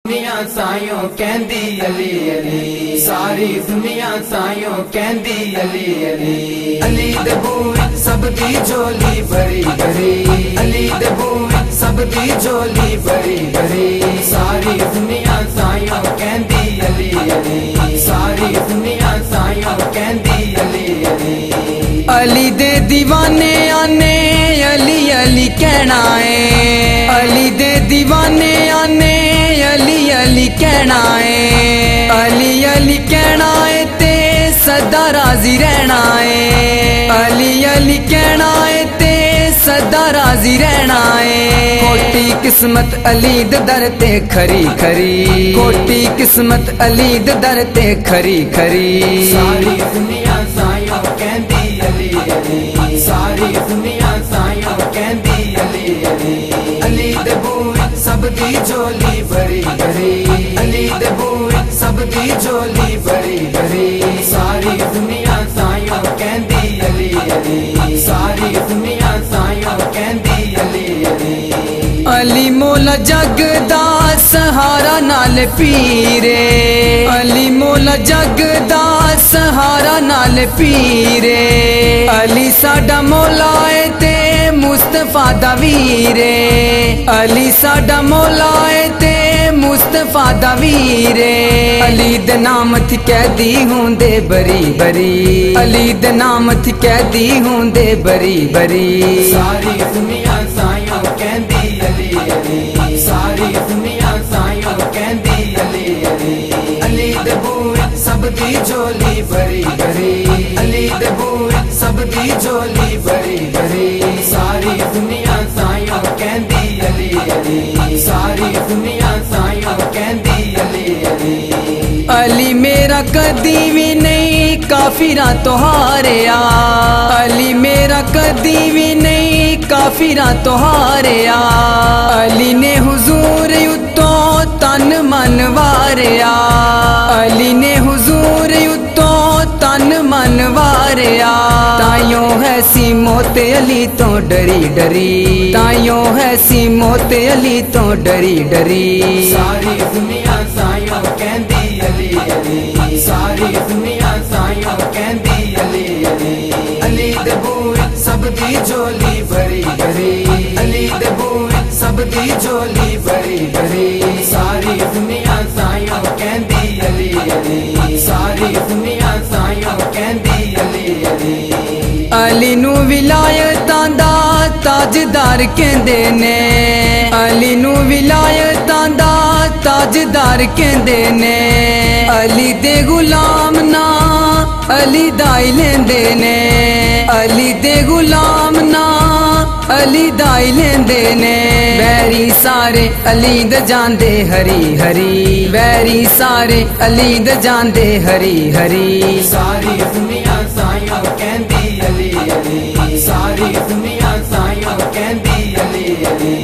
दुनिया सायों कहंदी अली अली, सारी दुनिया सायों कहंदी अली अली। अली दे बूहे सब दी झोली भरी भरी, अली दे बूहे सब दी झोली भरी भरी। सारी दुनिया सायों कहंदी अली अली, सारी दुनिया सायों कहंदी अली अली। अली दे दीवाने आने अली अली कहना है, अली दे दीवाने आने अली अली कहना है। अली अली कहना है ते सदा राजी रहना है, अली अली कहना है ते सदा राजी रहना है। कोटी किस्मत अली दे दर ते खरी खरी, कोटी किस्मत अली दे दर ते खरी खरी। सारी दुनिया सायों कहंदी अली अली, सारी दुनिया सायों कहंदी अली अली। अली दे बूहे सब दी झोली भरी भरी, अली दे बूहे सब दी झोली भरी भरी। सारी दुनिया सायों कहंदी अली अली, सारी दुनिया सायों कहंदी अली अली। अली मौला जग दा सहारा नाल पीरे, अली मौला जग दा सहारा नाल पीरे। अली साडा मौला है ते मुस्तफा दा वीरे, अली साडा मौला है ते मुस्तफा दा वीरे। अली दे नाम थी कैदी होंदे बरी बरी, अली दे नाम थी कैदी होंदे बरी बरी। सारी दुनिया सायों कहंदी अली अली, सारी दुनिया सायों कहंदी अली अली। अली दे बूहे सब दी झोली भरी भरी, अली दे बूहे सब दी झोली भरी भरी। सारी दुनिया सायों कहंदी अली अली, सारी दुनिया सायों कहंदी अली अली। अली मेरा कदी भी नहीं काफिरा तो हारिया, अली मेरा कदी भी नहीं काफिरा तो हारिया। अली ने हुजूर उत्तों तन मन वारिया, अली ने हुजूर उत्तों तन मन वारिया। ताइयों है सी मौत अली तो डरी डरी, ताइयों है सी मौत अली तो डरी डरी। सारी दुनिया सायों कहंदी अली अली, सारी दुनिया सायों कहंदी अली अली। अली दे बूहे सब दी झोली भरी भरी, अली दे बूहे सब दी झोली भरी भरी। सारी दुनिया सायों कहंदी अली अली, सारी दुनिया सायों कहंदी अली अली। अली नू विलायतां दा ताजदार कहंदे ने, अली नू विलायतां दा ताजदार कहंदे ने। अली दे गुलाम ना अली दाई लेंदे ने, अली दे गुलाम ना अली दाई लेंदे ने। बैरी सारे अली दे जांदे हरी हरी, बैरी सारे अली दे जांदे हरी हरी। सारी दुनिया सायों कहंदी अली अली, सारी दुनिया सायों कहंदी अली अली।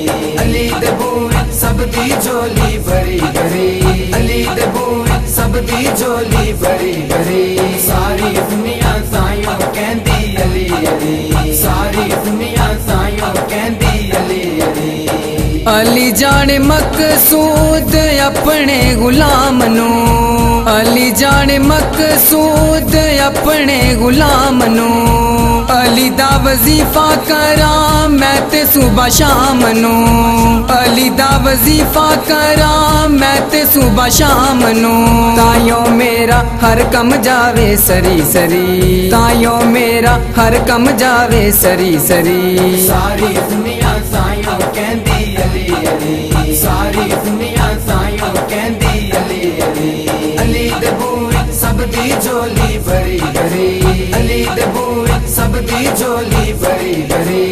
अली दे बूहे सब दी झोली भरी भरी, अली दे बूहे सब दी झोली भरी भरी। सारी दुनिया सायों कहंदी अली अली, सारी दुनिया सायों कहंदी अली अली। अली जाने मकसूद अपने गुलाम नू, अली जाने मकसूद अपने गुलाम नू। अली दा वजीफा करा मैं ते सुबह शाम नू, अली दा वजीफा करा मैं ते सुबह शाम नू। ताइयों मेरा हर कम जावे सरी सरी, ताइयों मेरा हर कम जावे सरी सरी। सारी दुनिया सायों कहंदी अली अली, सारी दुनिया सायों कहंदी अली अली। अली दे बूहे सब दी झोली भरी भरी, अली दे बूहे सब दी झोली भरी भरी।